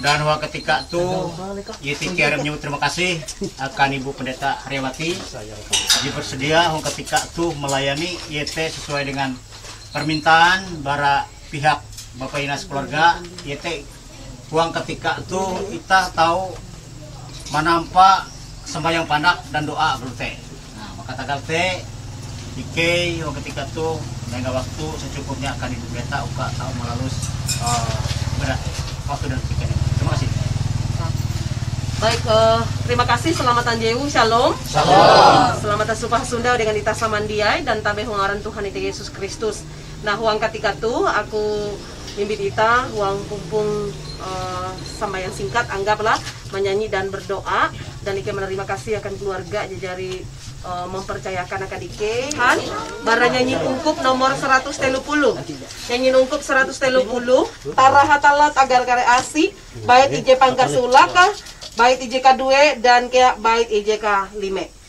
Dan ketika itu Yeti Kiara menyebut terima kasih akan Ibu Pendeta Haryawati bersedia ketika itu melayani Yeti sesuai dengan permintaan para pihak Bapak Inas keluarga. Yeti uang ketika itu kita tahu menampak sembahyang pandak dan doa berute. Nah, maka tagal teh Ike ketika itu dengan waktu secukupnya akan Ibu Pendeta uka tahu melalui berat waktu dan pikir. Terima kasih. Baik, terima kasih. Selamat Anjewu, Shalom. Shalom. Selamat Supah Sunda dengan ita samandiai dan tabe hungaran Tuhan ita Yesus Kristus. Nah, huang ketika tu aku mimbit ita huang pumpung sambayang singkat, anggaplah menyanyi dan berdoa, dan Ike menerima kasih akan keluarga jejari mempercayakan akan Ike Han bara nyanyi ungkup nomor 130. Nyanyi ungkup 130 tarahat agar kare asi bait IJ Pangkasulaka bait IJ K2 dan kayak bait IJ K5.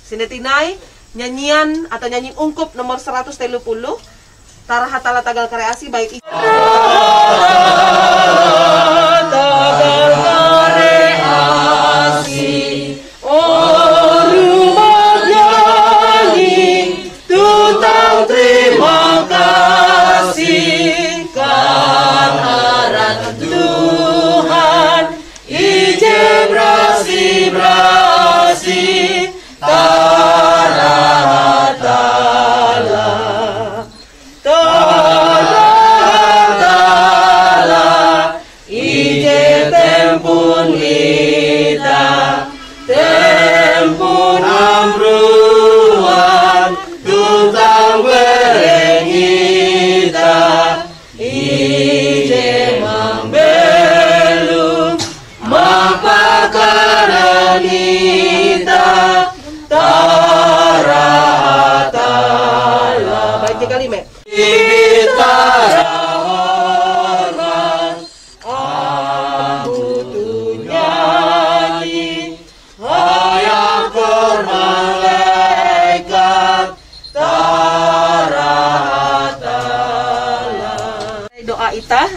Sinetinai nyanyian atau nyanyi ungkup nomor 130 tarahat agar kare asi bait IJ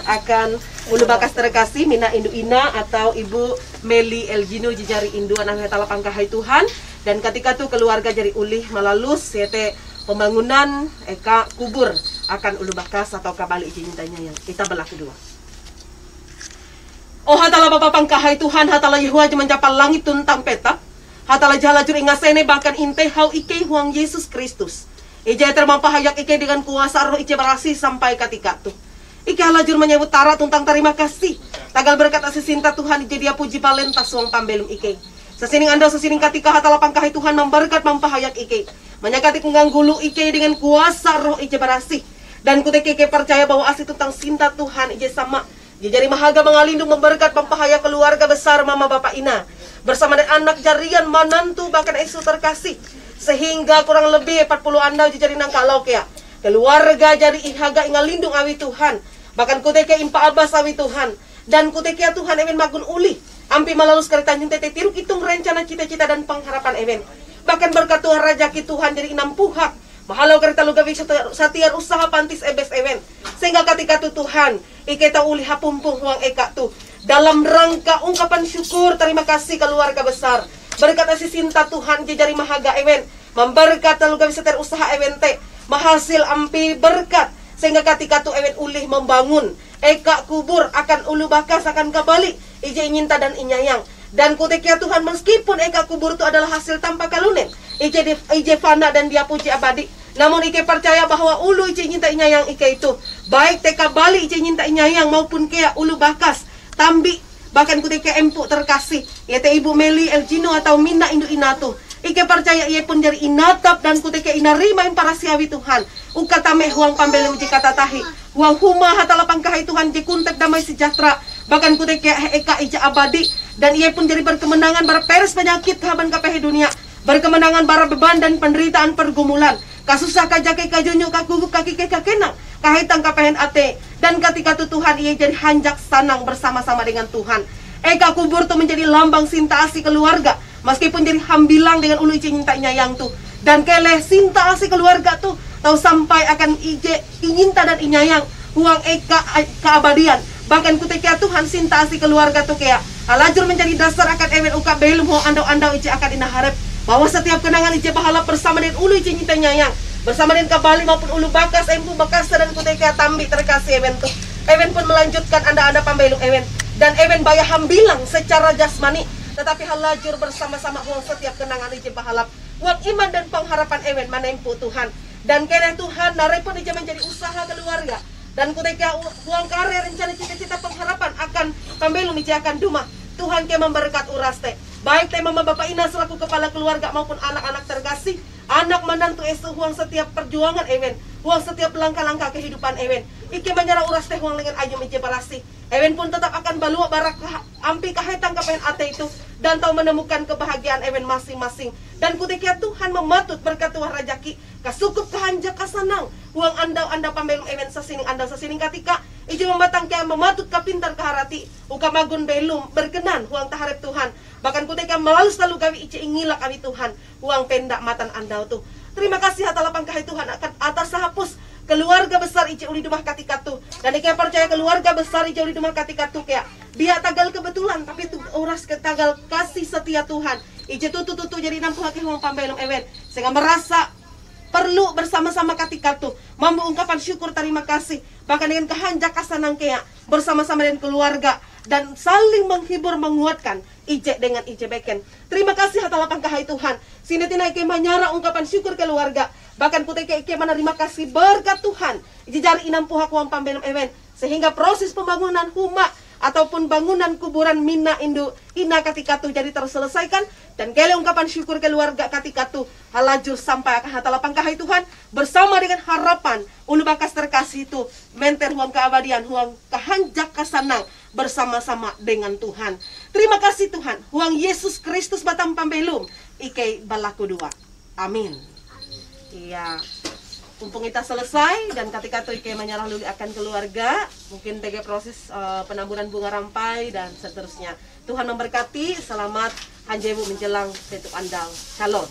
akan ulu bakas terkasih Mina Indu Ina atau Ibu Meli Elgino jejari Indu anak hetala pangkahai Tuhan, dan ketika tu keluarga jari ulih melalus yaitu pembangunan eka kubur akan ulu bakas atau kabali cintanya yang kita belah kedua. Oh hatala Bapa pangkahai Tuhan, hatala Yehua mencapai langit tuntang petak, hatala jala juri ngasene bahkan inte hau ike huang Yesus Kristus. Ija termampahayak ike dengan kuasa roh ije berasi sampai ketika tu. Ike halajur menyebut tara tuntang terima kasih. Tagal berkat asisinta Tuhan ije dia puji palentas suang pambelum ike. Sesining anda sesining ketika hatala pangkahai Tuhan memberkat mampahayak ike. Menyakati kenggangulu ike dengan kuasa roh ije berasi. Dan kutek ike percaya bahwa asih tentang cinta Tuhan ije sama. Jari mahaga mengalindung memberkat pampahaya keluarga besar Mama Bapak Ina bersama dengan anak jarian manantu bahkan Yesus terkasih, sehingga kurang lebih 40 anda jari nangkalau kaya keluarga jari ihaga ingalindung awi Tuhan, bahkan kuteke impa abas awi Tuhan, dan kuteke Tuhan ewen magun uli ampi malalus kereta nyunte tiruk hitung rencana cita-cita dan pengharapan ewen, bahkan berkat Tuhan rajaki Tuhan jadi inam puhak mahalau kereta lugawi satiar usaha pantis ebes ewen, sehingga ketika tu Tuhan iketa uli hapumpung huang eka tu dalam rangka ungkapan syukur terima kasih keluarga besar berkat asih cinta Tuhan jejari mahaga ewen memberkat lugawi satiar usaha ewen te mahasil ampi berkat, sehingga ketika tu ewen ulih membangun eka kubur akan ulu bakas akan kembali ije nyinta dan inyayang. Dan kutekia Tuhan meskipun eka kubur itu adalah hasil tanpa kalunen ije fana dan dia puji abadi, namun ike percaya bahwa ulu ije nyinta inyayang ike itu baik teka bali ije nyinta inyayang maupun kea ulu bakas tambi, bahkan kutekia empuk terkasih yaitu Ibu Meli Elgino atau Mina Indu Inatu ike percaya ia pun dari inatap dan kutekia inarima yang para siawi Tuhan uka tame huang pambele uji kata tahi huang huma hatala pangkahai Tuhan jikuntek damai sejahtera, bahkan kutekia eka ija abadi, dan ia pun jadi berkemenangan bara peres penyakit kaban kapehe dunia, berkemenangan bara beban dan penderitaan pergumulan kasusah kajake kajunyo kakuguk kaki kekenang kahitang kapehen ate, dan ketika tu Tuhan ia jadi hanjak sanang bersama-sama dengan Tuhan. Eka kubur tu menjadi lambang sinta asih keluarga, meskipun jadi hambilang dengan ulu ije nyinta nyayang tu, dan keleh sinta asih keluarga tu tahu sampai akan ije inyinta dan inyayang huang eka keabadian, bahkan kutekia Tuhan sinta asih keluarga tu kea halajur menjadi dasar akan ewen ungkap belum ho andau-andau ice akan inaharap bahwa setiap kenangan ice bahala bersama dengan ulu ice nyita nyayang, bersama dengan kabali maupun ulu bakas empu bakas dan kuteka tambi terkasih ewen tuh. Ewen pun melanjutkan anda pambelum ewen, dan ewen bayah hambilang secara jasmani, tetapi halajur bersama-sama huang setiap kenangan ice bahalap huang iman dan pengharapan ewen menempuh Tuhan. Dan kena Tuhan narepun ice menjadi usaha keluarga, dan kuteka huang karir rencana cita-cita pengharapan akan pambelum ice akan dumah. Tuhan ke memberkat uras teh, baik teh mama bapak ina selaku kepala keluarga maupun anak-anak terkasih, anak menantu esu huang setiap perjuangan ewen, huang setiap langkah-langkah kehidupan ewen. Ike menyerah uras teh huang dengan ayam ice barasi. Ewen pun tetap akan balua barak ampi kahetang kapen ate itu, dan tahu menemukan kebahagiaan ewen masing-masing. Dan kutekia Tuhan mematut berkat Tuhan rajaki, kasukup kahanjak kasanang, huang andau-andau pambelum ewen sasining andau sasining katika, ije membatang kia mematut kapintar kaharati, uka magun belum berkenan huang taharep Tuhan. Bahkan kutekia melalui selalu gawi ice ingilak awi Tuhan, huang pendak matan andau tuh. Terima kasih atas lapang kahai Tuhan atas hapus keluarga besar ice uli dumah katika tuh. Dan ike percaya keluarga besar ice uli dumah katika tuh kayak dia tagal kebetulan, tapi itu uras ketagal kasih setia Tuhan. Ice tutu jadi nampu haki huang pambelum ewen, sehingga merasa perlu bersama-sama ketika tuh mampu ungkapan syukur terima kasih, bahkan dengan kehanjak kasanang kea bersama-sama dengan keluarga, dan saling menghibur menguatkan ije dengan ije beken. Terima kasih atas lapang kahai Tuhan. Sini tina ike menyara ungkapan syukur keluarga, bahkan putih ike menerima kasih berkat Tuhan. Ije jari inam puhak huang pambelum ewen, sehingga proses pembangunan huma ataupun bangunan kuburan Mina Indu Ina ketika tu jadi terselesaikan, dan kele ungkapan syukur keluarga ketika tu halajur sampai akan hata lapang kahai Tuhan bersama dengan harapan ulu bakas terkasih itu menter huang keabadian huang kahanjak kasanang bersama-sama dengan Tuhan. Terima kasih Tuhan, huang Yesus Kristus batam pambelum ike balaku dua. Amin. Iya. Mumpung kita selesai dan ketika itu Ike menyerah luli akan keluarga, mungkin tege proses penamburan bunga rampai dan seterusnya. Tuhan memberkati, selamat hanjebu menjelang tetuk andal. Shalom.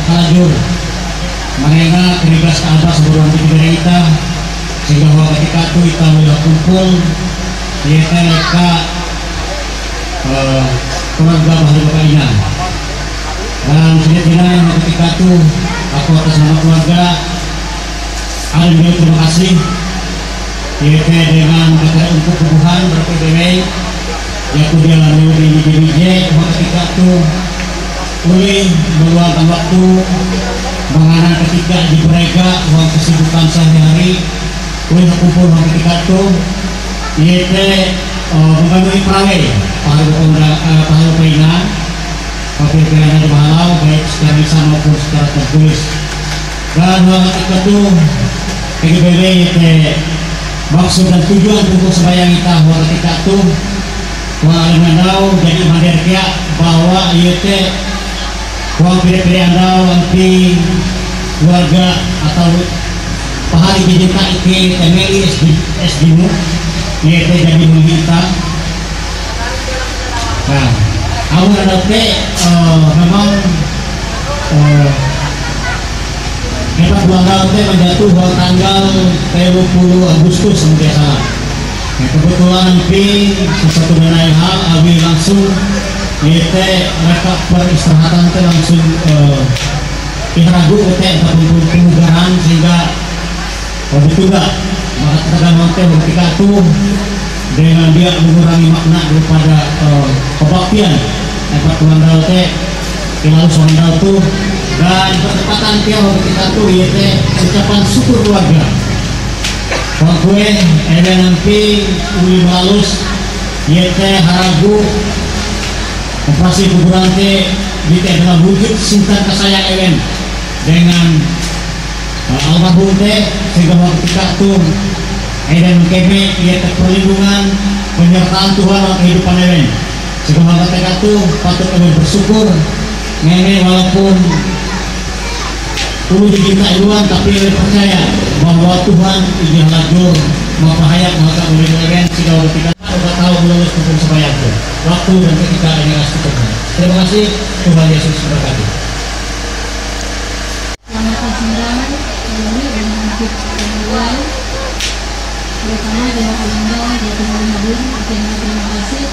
halajur mengenal keribas ke atas sebelum kita sehingga bahwa ketika itu kita mulai kumpul yaitu mereka keluarga bahagia baiknya dan sini ketika itu aku atas nama keluarga ada terima kasih yaitu dengan negara untuk Tuhan ber-PBW yaitu dia lalu di DJ ketika itu boleh meluangkan waktu mengenai ketika di mereka uang kesibukan sehari-hari boleh kumpul ketika itu yaitu membangun perawai pahala peringan tapi peringan ada bahalau baik secara lisan maupun secara tertulis dan ketika itu PGBW yaitu maksud dan tujuan untuk sembahyang kita ketika itu jadi maderkia bahwa yaitu uang pilih-pilih anda wanti keluarga atau pahali dijuta iki temeli SDmu yaitu jadi kita nah awal nanti memang kita bulan nanti menjatuh tanggal 30 Agustus mungkin salah kebetulan nanti sesuatu mengenai hal awi langsung yaitu mereka peristirahatan itu langsung ragu untuk pemugaran sehingga betul nggak mengatakan nanti ketika itu dengan dia mengurangi makna daripada kebaktian dapat mengandal teh lalu soal itu dan bertepatan tiap ketika itu yaitu ucapan syukur keluarga kalau gue ada nanti uli halus yaitu haragu operasi kuburan teh di dalam wujud cinta kasayang ewen dengan almarhum teh sehingga ketika itu dan kami yaitu perlindungan penyertaan Tuhan dalam kehidupan ewen sehingga ketika itu patut kami bersyukur nenek walaupun perlu dicintai duluan tapi percaya bahwa Tuhan ini lajur maha hayat maha boleh ewen sehingga ketika udah tahu lulus hukum sembahyang itu waktu dan ketika ini kasih Tuhan. Terima kasih, Tuhan Yesus berkati. Selamat persembahan ini dengan hidup yang terutama dengan undang dan dengan hadir terima kasih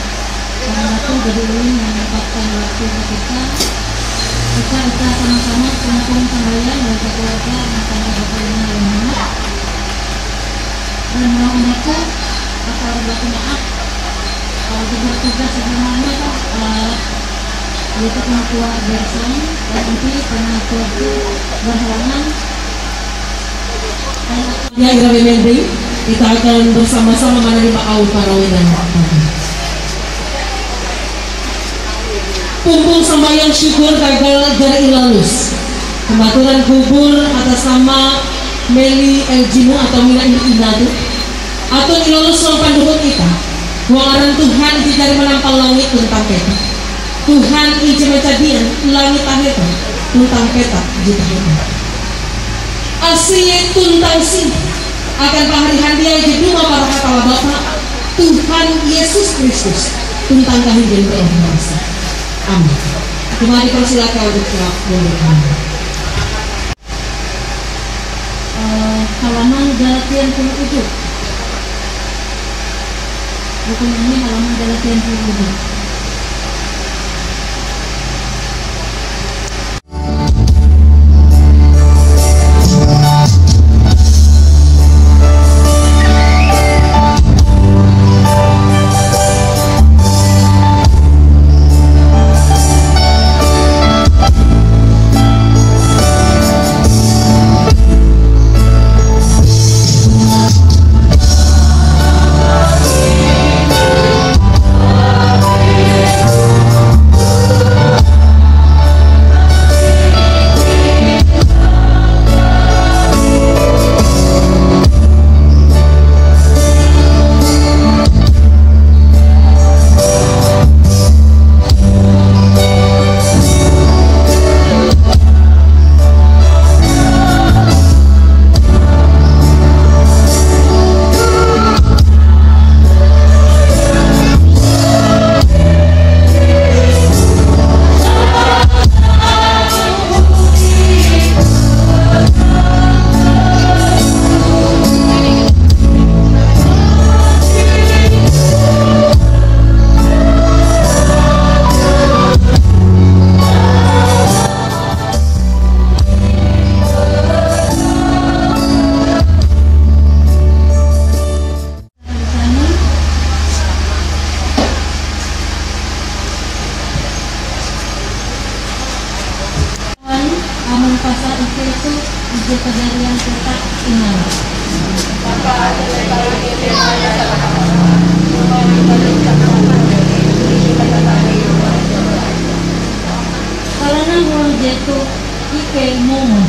karena waktu jadi ulin menyempatkan waktu kita sama-sama kumpul sembahyang dan keluarga makan bapaknya yang mana dan mau mereka atau berlaku maaf kalau bertugas sebenarnya yaitu pengakuan bersama dan nanti pengakuan itu berhalangan ya Ira Mending kita akan bersama-sama menerima aul parawinan kumpul sembahyang syukur gagal dari Ilalus pembaturan kubur atas nama Meli Eljinu atau Mila Inadu atau Ilalus sopan duhut kita wangaran Tuhan dari menampal langit tentang peta Tuhan ije menjadian langit aheta tentang peta jika kita asli tuntang sini akan paharihan dia ije dua para kata Bapak Tuhan Yesus Kristus tentang kahidupan berorganisasi. Amin. Kembali persilakan untuk boleh. Halaman Galatian 10:7. Buku ini halaman Galatian 10:7. tu ije kejadian tetap ingat. Karena huang jatuh ike momo.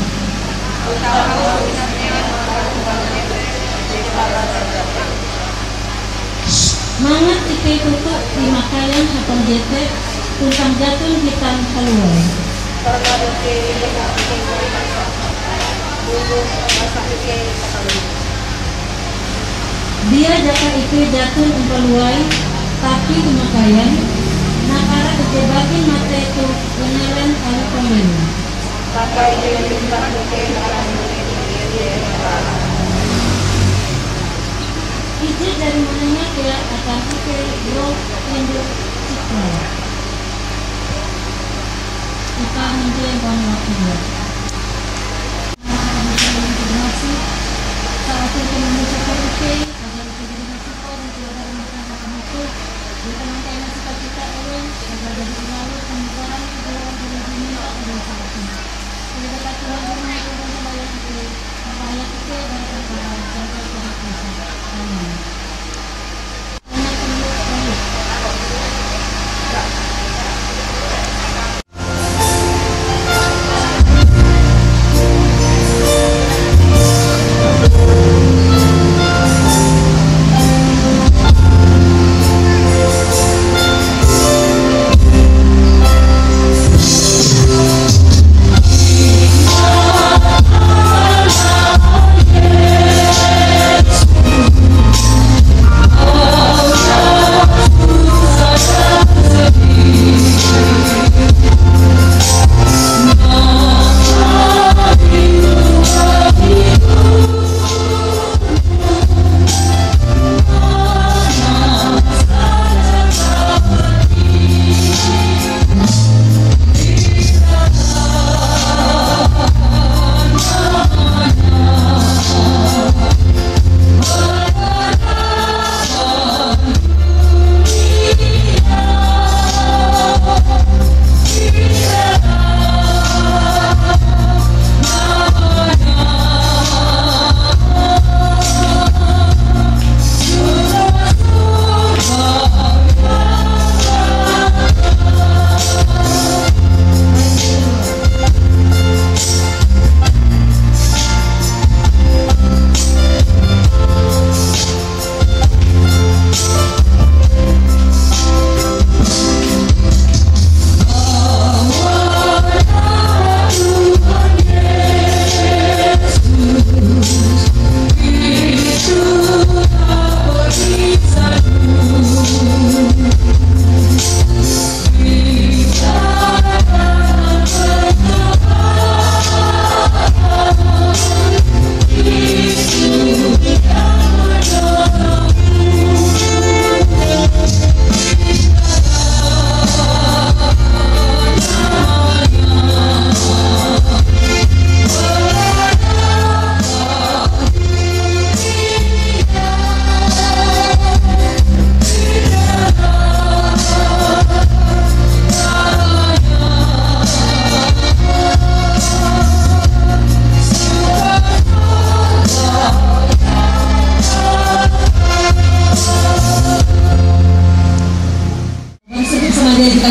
Mangat ike tutup di makayan atau jete tentang jatuh hitam keluar. Dia jaka ike jatuh keluar tapi di makayan nakara kejebakin mata itu penyelen kalau komen. Ije dari mananya dia akan ike bro induk cipta. Kita nanti yang waktu dia. Saat itu mengucapkan ike agar ike jadi masukkan dan tidak ada masalah itu. Kita nanti yang cita-cita ulun agar jadi lalu pembukaan kejualan dari dunia dan sahabat. Kita kata Tuhan rumah itu dan bayar itu bayar itu dan jaga kuasa. Amin.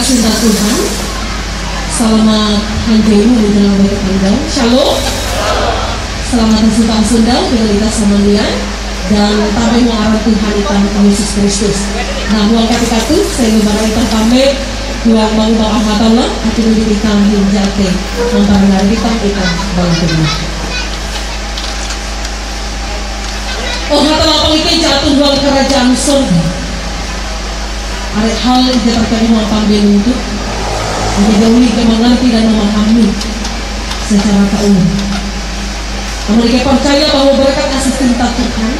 Cinta Tuhan, selamat hari Minggu di dalam bait Anda. Shalom. Selamat datang Sunda dengan kita semalian dan tabe mengarah Tuhan Tuhan Yesus Kristus. Nah, buang ketika itu saya membawa kami buang bang Ahmad Allah hati menjadi kami jate membawa kita bang Tuhan. Oh, kata lapang ikan jatuh buang kerajaan surga. Ada hal yang kita terkait mengambil untuk menjauhi mengerti dan memahami secara umum. Mereka percaya bahwa berkat kasih cinta Tuhan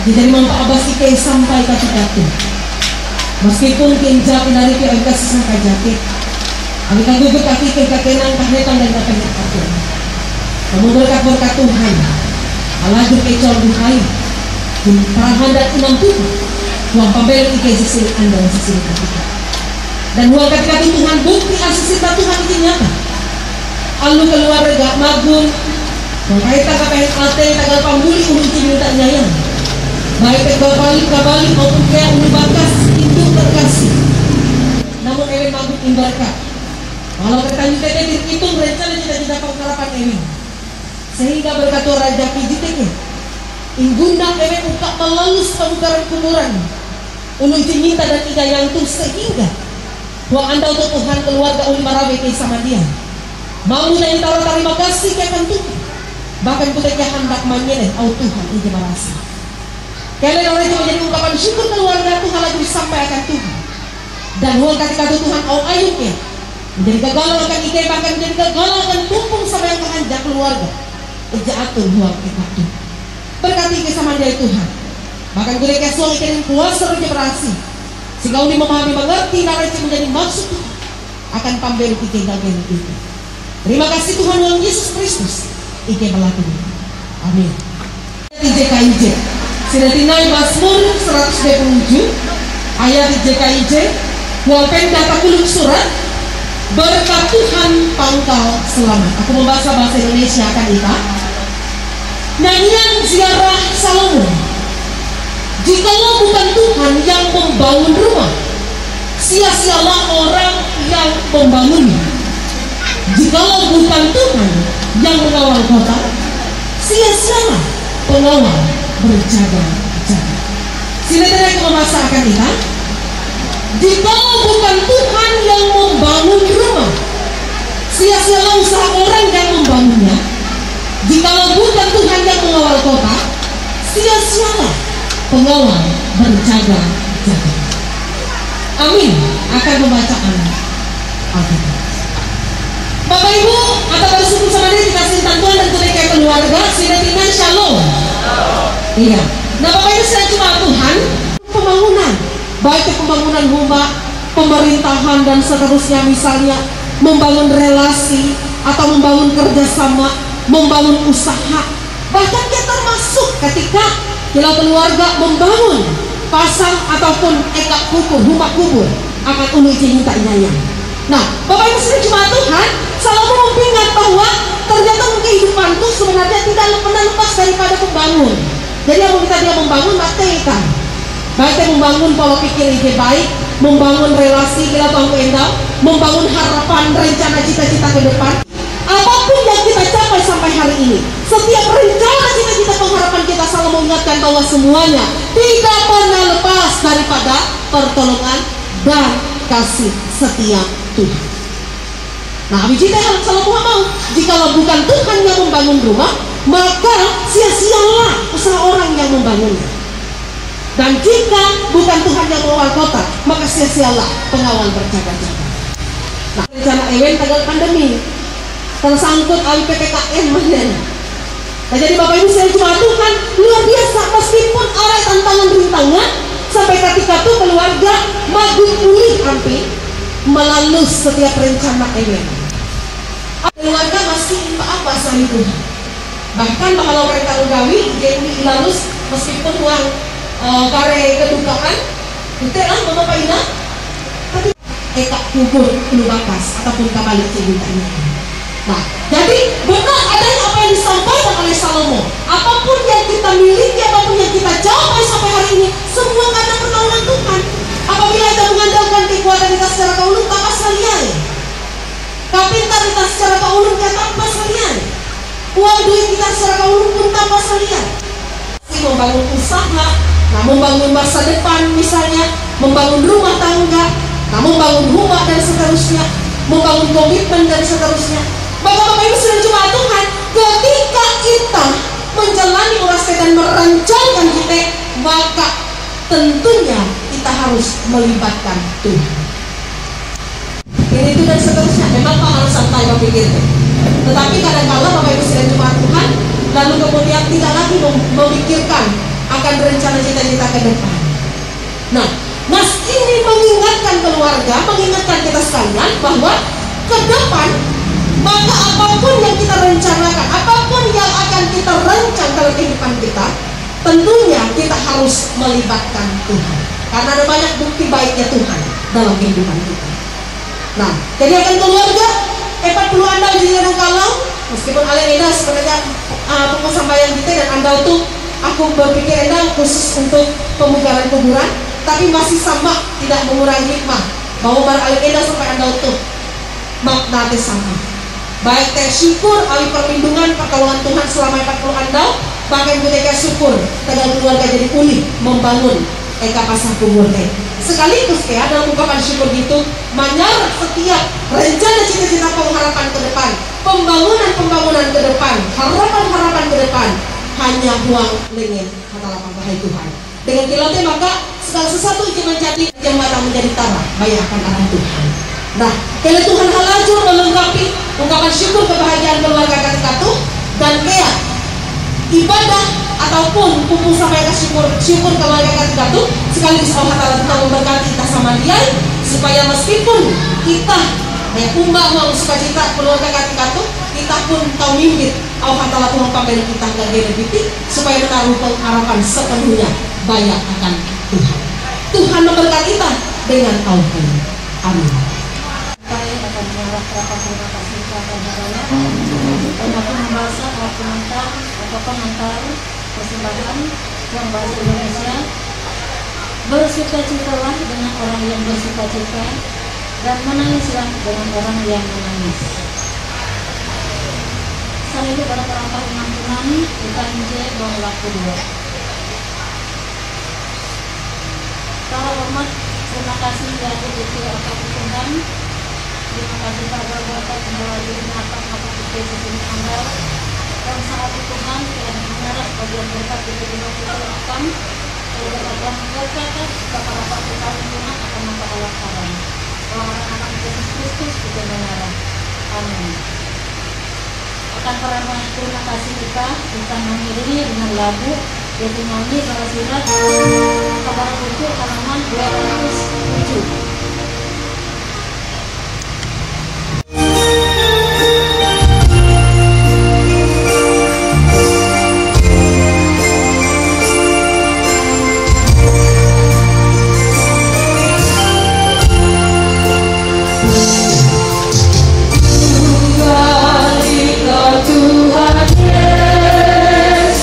jadi mampu abas ikai sampai ketika itu. Meskipun kinjak dari pihak kasih sampai jati, kami kan gugur kaki kekenan kahetan dan kakenan Tuhan. Kamu berkat Tuhan, Allah berkecor duhai, perahan dan enam Tuhan. Uang pembeli ikai sisi Anda dan sisi kita. Dan uang ketika Tuhan bukti asisi Tuhan itu nyata. Lalu keluar dari keluarga magun makanya taga pengen ate taga pambuli ulun cinta nyayang baik kabalik maupun kaya ulun bakas itu terkasih namun ewen magun imbarka kalau bertanya tadi itu rencana cita-cita pengharapan ewen sehingga berkata Raja Pijiteke Inggunda ewen ukak melalus pemukaran kuburan ulun cinta dan iga yang tuh sehingga buang anda untuk Tuhan keluarga uli marawe ke sama dia mau na intara terima kasih ke akan Tuhan bahkan kita hendak menyeneng au Tuhan ini merasa kalian orang itu menjadi ungkapan syukur keluarga Tuhan lagi sampai akan Tuhan dan huang ketika Tuhan au ayunnya menjadi gagal akan ike bahkan menjadi gagal akan tumpung sampai yang kehanjak keluarga jatuh huang kita Tuhan berkati ke sama dia Tuhan bahkan gue kesuang ikan kuasa roja berhasil sehingga uli memahami mengerti narasi menjadi maksud Tuhan akan pamberi ike gagal itu. Terima kasih Tuhan Tuhan Yesus Kristus ike melakukan amin JKIJ sudah tinai Mazmur 127 ayat JKIJ walaupun data kuluk surat berkat Tuhan pangkal selamat aku membaca bahasa Indonesia akan kita nyanyian ziarah Salomo jikalau bukan Tuhan yang membangun rumah sia-sialah orang yang membangunnya jikalau bukan Tuhan yang mengawal kota sia-sialah pengawal berjaga-jaga silakan aku memasakkan kita jikalau bukan Tuhan yang membangun rumah sia-sialah usaha orang yang membangunnya jikalau bukan Tuhan yang mengawal kota sia-sialah pengawal berjaga-jaga amin akan membacaan Alkitab Bapak Ibu atau bersyukur sama dia dikasih bantuan dan tunaikan keluarga sudah tinggal shalom. Iya. Nah Bapak Ibu saya cuma Tuhan pembangunan baik pembangunan rumah, pemerintahan dan seterusnya misalnya membangun relasi atau membangun kerjasama, membangun usaha bahkan kita termasuk ketika kita keluarga membangun pasang ataupun ekak kubur, rumah kubur akan ulu cinta nyayang. Nah, Bapak Ibu sudah cuma Tuhan selalu mengingat bahwa ternyata kehidupan itu sebenarnya tidak pernah lepas daripada pembangun. Jadi yang kita dia membangun materi baik membangun pola pikir yang baik, membangun relasi kita tahu endal, membangun harapan, rencana cita-cita ke depan. Apapun yang kita capai sampai hari ini, setiap rencana cita-cita pengharapan kita selalu mengingatkan bahwa semuanya tidak pernah lepas daripada pertolongan dan kasih setia Tuhan. Nah, kita harus selalu mau jikalau bukan Tuhan yang membangun rumah, maka sia-sialah usaha orang yang membangunnya. Dan jika bukan Tuhan yang mengawal kota, maka sia-sialah pengawal berjaga-jaga. Nah, rencana ewen tanggal pandemi tersangkut oleh PPKM mana? Nah, jadi Bapak Ibu saya cuma Tuhan luar biasa meskipun ada tantangan rintangan sampai ketika itu keluarga maju pulih hampir melalui setiap rencana ewen. Keluarga masih apa selain Tuhan. Bahkan kalau mereka ugawi jadi lalus meskipun uang kare kedukaan itu lah Bapak Ina tapi ekak kubur bakas ataupun kabalik ceritanya. Nah, jadi benar adanya apa yang disampaikan oleh Salomo. Apapun yang kita miliki, apapun yang kita capai sampai hari ini, semua karena pertolongan Tuhan. Apabila kita mengandalkan kekuatan kita secara kaulun, tak pasalian. Kapintar kita secara kaulun, tak pasalian. Uang duit kita secara kaulun pun tak pasalian. Membangun usaha, nah membangun masa depan misalnya, membangun rumah tangga, nah membangun rumah dan seterusnya, membangun komitmen dan seterusnya. Maka Bapak Ibu sudah cuma Tuhan ketika kita menjalani uras dan merancangkan kita, maka tentunya kita harus melibatkan Tuhan. Ini itu dan seterusnya. Memang Pak harus santai berpikir. Tetapi kadang-kadang Bapak Ibu sudah cuma Tuhan, lalu kemudian tidak lagi memikirkan akan rencana cita-cita ke depan. Nah, Mas ini mengingatkan keluarga, mengingatkan kita sekalian bahwa ke depan maka apapun yang kita rencanakan, apapun yang akan kita rancang dalam kehidupan kita, tentunya kita harus melibatkan Tuhan. Karena ada banyak bukti baiknya Tuhan dalam kehidupan kita. Nah, jadi akan keluarga 40 anda di dalam kalau Meskipun alih ini sebenarnya pengusahaan kita dan Anda tuh aku berpikir Anda khusus untuk pemugaran kuburan, tapi masih sama tidak mengurangi hikmah bahwa bar alih ini sampai Anda tuh makna sama. Baik teh syukur awi perlindungan pertolongan Tuhan selama 40 Anda, bahkan kita syukur tegal keluarga jadi pulih membangun eka pasang kubur teh. Sekaligus ya dalam ungkapan syukur gitu menyar setiap rencana cita-cita pengharapan ke depan, pembangunan ke depan, harapan ke depan hanya buang lengan kata lapang bahai Tuhan. Dengan kilaunya maka segala sesuatu itu menjadi jembatan menjadi tanah bayangkan arah Tuhan. Nah, kalau Tuhan halajur melengkapi ungkapan syukur kebahagiaan keluarga ketika itu dan kayak ibadah ataupun kumpul sampai ke syukur keluarga ketika itu sekaligus Allah Ta'ala kita memberkati kita sama dia supaya meskipun kita umbang uang sukacita keluarga ketika itu kita pun tahu mimpin Allah Ta'ala Tuhan pamer kita gak gede supaya menaruh pengharapan sepenuhnya banyak akan Tuhan. Tuhan memberkati kita dengan Tuhan. Amin. Saya akan menyerahkan terima kasih kepada saya. Untuk membaca atau pengantar persembahan yang bahasa Indonesia. Bersukacitalah dengan orang yang bersukacita dan menangislah dengan orang yang menangis. Saya itu pada perangkat pengampunan kita menjadi bahwa waktu 2. Para hormat, terima kasih dari Gusti Allah Tuhan. Terima kasih pada Bapak kembali menatap mata kita sesungguhnya Anda. Dan saat itu Tuhan yang mengarah bagian berkat di kedua kita akan Tuhan berkata kepada Bapak kita Tuhan akan memperlakukan orang-anak Yesus Kristus kita mengarah. Amin. Akan para terima kasih kita mengiringi dengan lagu yaitu nyanyi Barasirat kabar buku halaman 207. Tuhan Yesus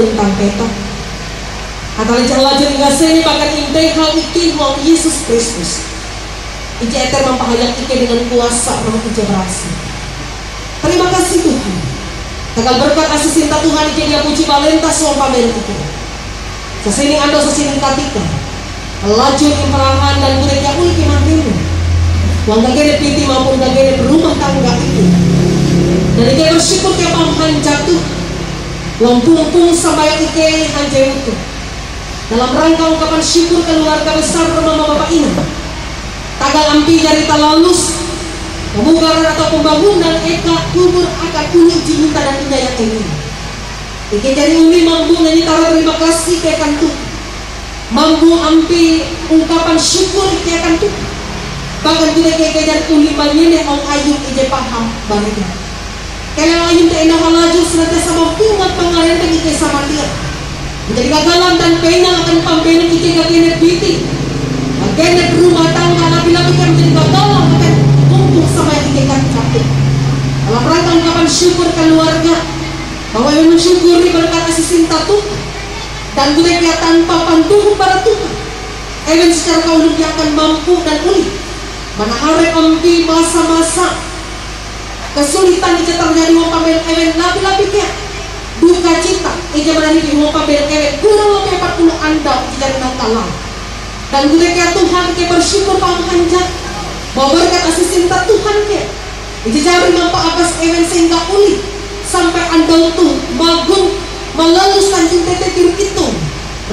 tentang peta. Atau lajur ngasih bahkan intai hal iki mau Yesus Kristus. Ije eter mempahayak ike dengan kuasa roh ije berasi. Terima kasih Tuhan. Tegal berkat kasih cinta Tuhan ije dia puji balenta suam pamer ike. Sesini ando sesini katika. Lajur imperahan dan budaya uli kemandemu. Wang gagene piti maupun gagene berumah tangga itu. Dan ike bersyukur ke pamhan jatuh. Wang pung sampai ike hanjau itu. Dalam rangka ungkapan syukur keluarga besar mama bapak ini, tagal ampi dari talalus pemugaran atau pembangunan eka kubur akan uni cinta dan indah yang ini. Ike jadi umi mampu nyanyi tara terima kasih ke akan tuh, mampu ampi ungkapan syukur ke akan tuh. Bahkan kita ke jadi umi manyene ong ayun ije paham baliknya. Kaya ayun tak indah halaju senantiasa mempungat pengarenteng ike sama dia. Menjadi gagalan dan pena akan pambenan ike gagene biti. Gagene rumah tangga labi-labi kan menjadi gagalan akan kumpul sama yang ike capek. Dalam rangka ungkapan syukur keluarga bahwa yang mensyukuri berkat kasih cinta Tuhan dan mereka tanpa pantuhun para Tuhan. Even secara kaulun dia akan mampu dan pulih. Mana hari ampi masa-masa kesulitan ike terjadi wapamen even labi-labi kia. Duka cita, ije berani di rumah pabel-pabel kurang lebih 40 anda ije dari natalang. Dan ketika Tuhan ije bersyukur panghanjat bahwa berkat kasih cinta Tuhan ke ije jari mampu akas ewen sehingga uli sampai anda itu magung melaluskan cinta itu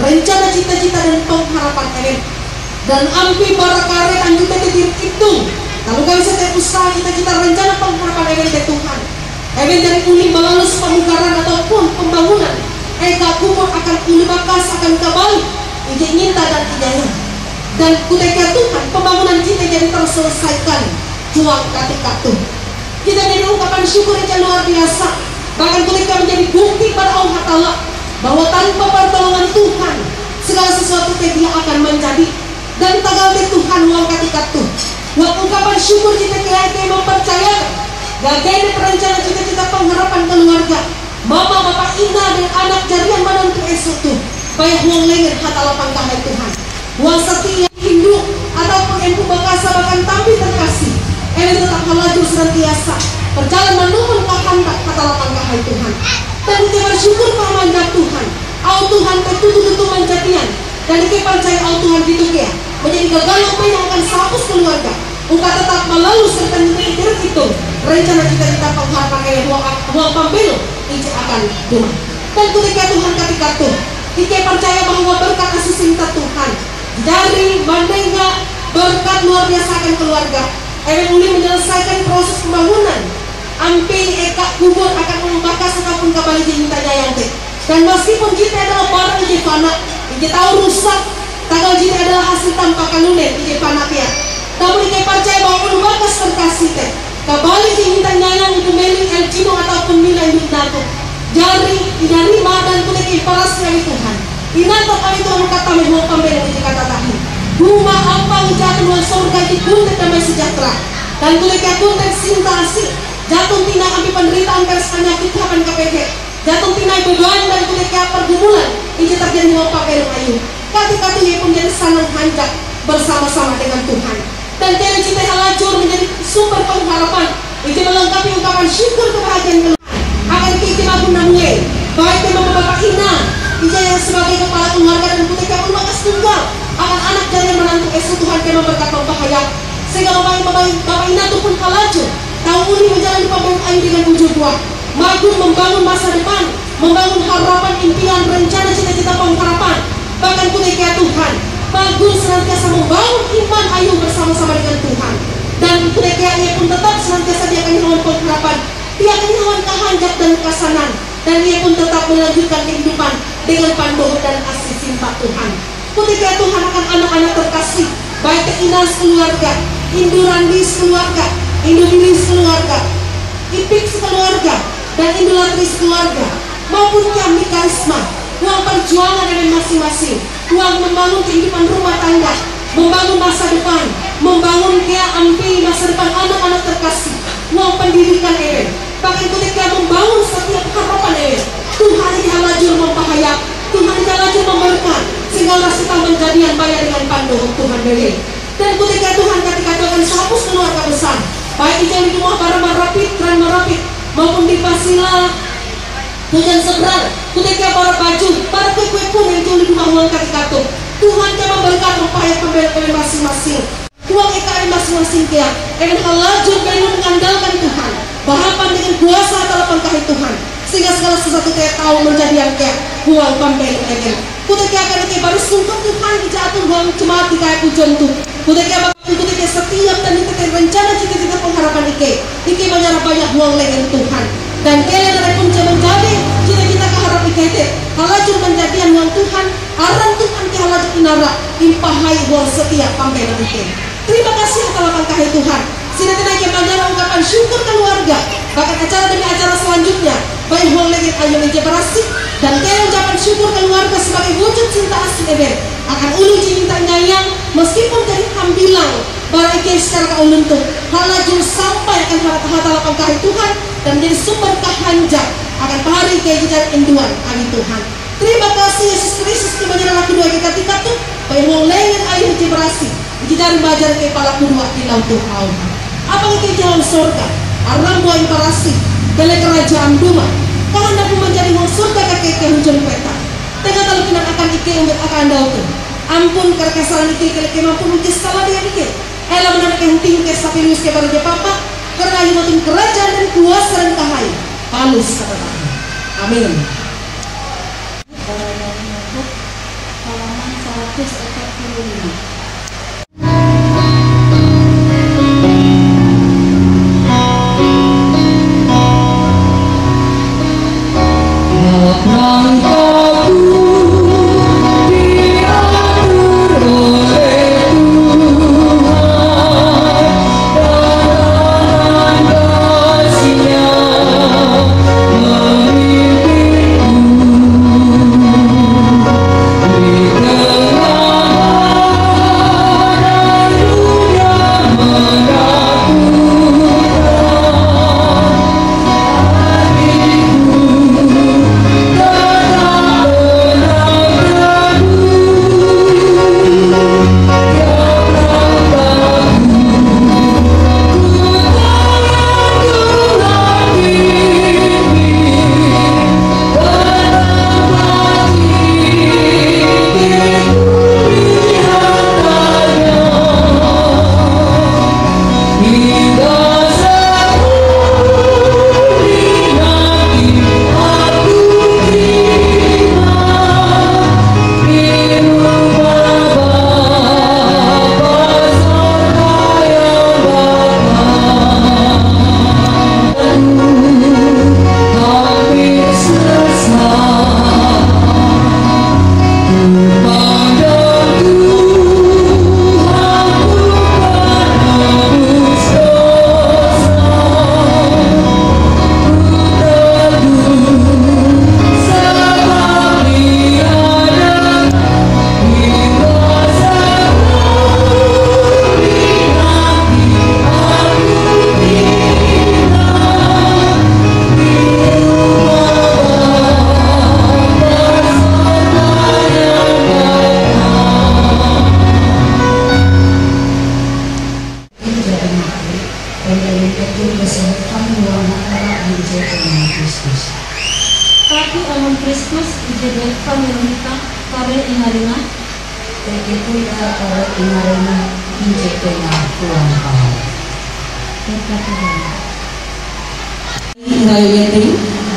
rencana cita-cita dan pengharapan ewen dan ampi barakaret dan cinta itu lalu kami setiap usaha cita-cita rencana pengharapan ewen ke Tuhan. Even dari uli melalus pemugaran ataupun pembangunan, eka kubur akan uli bakas akan kembali, ije nyinta dan ijaya. Dan ketika Tuhan pembangunan kita jadi terselesaikan, juang ketika Tuhan. Kita jadi ungkapan syukur yang luar biasa. Bahkan ketika menjadi bukti pada Allah Ta'ala bahwa tanpa pertolongan Tuhan segala sesuatu dia akan menjadi. Dan tagal Tuhan uang ketika Tuhan. Ungkapan syukur kita mempercayakan. Gagene perencana cita-cita pengharapan keluarga mama bapak ina dan anak jarian manantu esok tuh bayah huang lengan hatala pangkahai Tuhan huang setia Hindu ataupun empu bakasa bahkan tapi terkasih ele tetap melaju senantiasa berjalan menuhun kehendak hatala pangkahai Tuhan dan kita bersyukur pamandak Tuhan au Tuhan tetutu manjatian dan kita percaya au Tuhan gitu ya menjadi gagal yang akan sapus keluarga uka tetap melalui serta nyetir itu rencana cita-cita pengharapan ayah uang pambelo ije akan Tuhan dan ketika Tuhan ketika Tuhan ike percaya bahwa berkat kasih cinta Tuhan dari mendengar berkat luar biasa akan keluarga ewen uli menyelesaikan proses pembangunan ampi eka kubur akan membakas ataupun kembali cinta yang teh dan meskipun kita adalah barang ije fana ije tahu rusak tagal jita adalah hasil tanpa kalunen ije fana pia namun ike percaya bahwa membakas terkasih teh kembali cinta nyayang kembali el cino ataupun nilai dinato jari inarima dan kulit imparasi dari Tuhan inato kami Tuhan kata mehua pembeli di kata tahi rumah apa jatuh luar surga di kuntet damai sejahtera dan kulit kuntet sintasi jatuh tina ambil penderitaan pers penyakit kapan KPG jatuh tina beban dan kulit pergumulan ini terjadi mehua pembeli ayu ketika itu pun jadi sanang hanjak bersama-sama dengan Tuhan dan cara cinta yang lajur menjadi sumber pengharapan itu melengkapi ungkapan syukur kebahagiaan keluarga akan kita magunamnya baik memang bapak ina ijaya sebagai kepala keluarga dan ketika pun makas tunggal akan anak dari yang menantu esok Tuhan kema berkat membahaya sehingga bapak ina itu pun kalaju tahu ini menjalani pembangun ayu dengan ujung buah magun membangun masa depan membangun harapan impian rencana cita-cita pengharapan bahkan ketika Tuhan bagus senantiasa membangun iman ayu bersama-sama dengan Tuhan dan ketika ia pun tetap senantiasa dia akan hewan pengharapan dia akan hewan kehanjak dan kesanan dan ia pun tetap melanjutkan kehidupan dengan pandoh dan asih cinta Tuhan ketika Tuhan akan anak-anak terkasih baik keinas keluarga indurandis keluarga indubilis keluarga ipik keluarga dan indulatris keluarga maupun kami karisma uang perjuangan dengan masing-masing uang membangun kehidupan rumah tangga membangun masa depan membangun kea ampi masa depan anak-anak terkasih uang pendidikan ewen bahkan ketika membangun setiap harapan ewen Tuhan ini halajur membahayak, Tuhan ini halajur memberkat, sehingga orang kita menjadi yang bayar dengan pandu Tuhan beli. Dan ketika Tuhan ketika Tuhan hapus keluarga besar, baik itu yang di rumah para merapit, kran merapit, maupun di Pasila, hujan seberang, ketika para baju, para kue-kue pun yang di rumah uang ketika itu, Tuhan yang memberkat membahayak pembeli masing-masing. Uang EKM masing-masing kia, dengan halajur dengan mengandalkan Tuhan, bahapan dengan kuasa dalam pangkahi Tuhan, sehingga segala sesuatu kita tahu menjadi yang kia, uang pembeli EKM. Ketika akan kita baru sungguh Tuhan dijatuh uang cuma di kayak pujon tuh. Ketika ketika setiap dan kita rencana cita-cita pengharapan Ike banyak uang dengan Tuhan. Dan kalian ada pun menjadi cita-cita keharap Ike halajur menjadi yang uang Tuhan, aran Tuhan ke halajur inara, impahai uang setiap pembeli Ike. Terima kasih atas pangkahi Tuhan. Sini kita banyak ungkapan syukur keluarga. Bahkan acara demi acara selanjutnya, baik uang lagi ayo berasik. Dan kalian ucapan syukur keluarga sebagai wujud cinta asli Eden akan ulu cinta nyayang meskipun jadi ambilang barang ike secara keuluntuh halajur sampai akan hata pangkahi Tuhan dan menjadi sumber kahanjak akan pahari ike jadi induan kami Tuhan. Terima kasih Yesus Kristus di menyerah kedua kita ketika tuh baik uang lengan ayo berasik jadi bajar ke kepala kedua di laut Tuhan. Apa ike jalan surga arang buah berasik dari kerajaan Duma. Kalau anda pun menjadi uang surga kakek hujan peta, tengah kalau kita akan ike untuk akan dautu. Ampun karena kesalahan ike kalau mampu mungkin salah dia ike. Elah menarik yang tinggi tapi luis kepada dia papa, karena yang makin kerajaan dan kuasa dan kahai. Halus kata Tuhan. Amin. Halaman 145.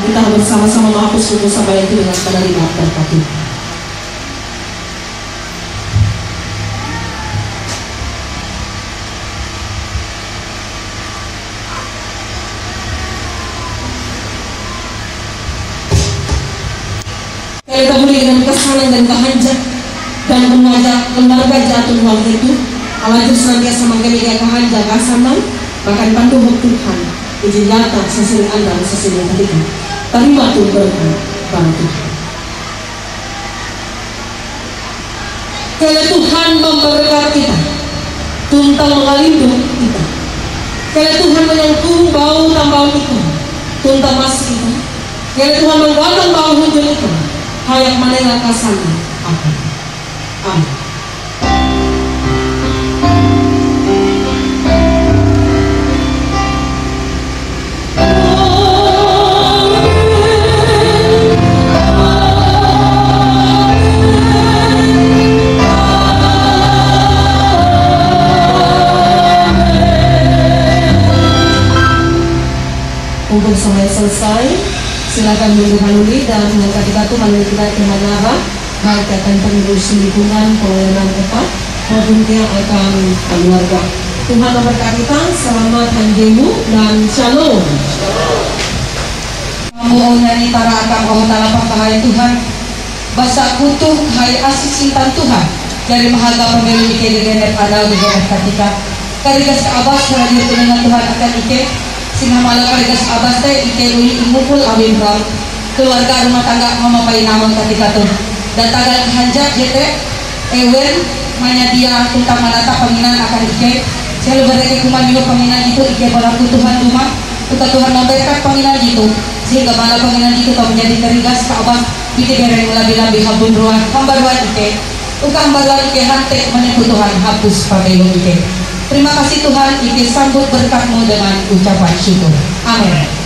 Kita bersama-sama menghapus dosa baik itu dengan penerima berkati. Kita boleh dengan kesanan dan kehanjak dan mengajak lembaga jatuh uang itu alajur senantiasa mengkemiknya kehanjak kasanang bahkan pandu Tuhan izin nyata sesuai anda sesuai ketika terima tuh berkat bang Tuhan. Kalau Tuhan memberkati kita tuntang mengalindung kita, kalau Tuhan menyangkung bau tambau kita tuntang masih kita, Yang Tuhan menggalakkan bahwa hunjul itu hayak manengan kasana. Amin. Amin. Untuk sampai selesai, silakan mendahului dan mengangkat batu menentukan kemana baik akan pengurus lingkungan pelayanan tepat maupun yang akan keluarga. Tuhan memberkati kita, selamat hanjemu dan shalom. Mohon nyanyi tara akan Allah Ta'ala pakahaya Tuhan basa kutuh hai asih cinta Tuhan dari mahaga pemilu ike dengan ada di bawah ketika karigas abas hadir dengan Tuhan akan ike sehingga malah karigas abas teh ike uli imukul awin ram keluarga rumah tangga memapai namun ketika tuh dan tanggal hanjak jete ewen manya dia tentang manata penginan akan ike selalu bereke kuman minggu penginan itu ike berlaku Tuhan rumah kita Tuhan memberkat penginan itu sehingga mana penginan itu tak menjadi karigas ke abas ike bereng lebih-lebih habun ruang hambaruan ike uka hambaruan ike hante menyebut Tuhan hapus pakai ike. Terima kasih Tuhan, ike sambut berkat-Mu dengan ucapan syukur. Amin.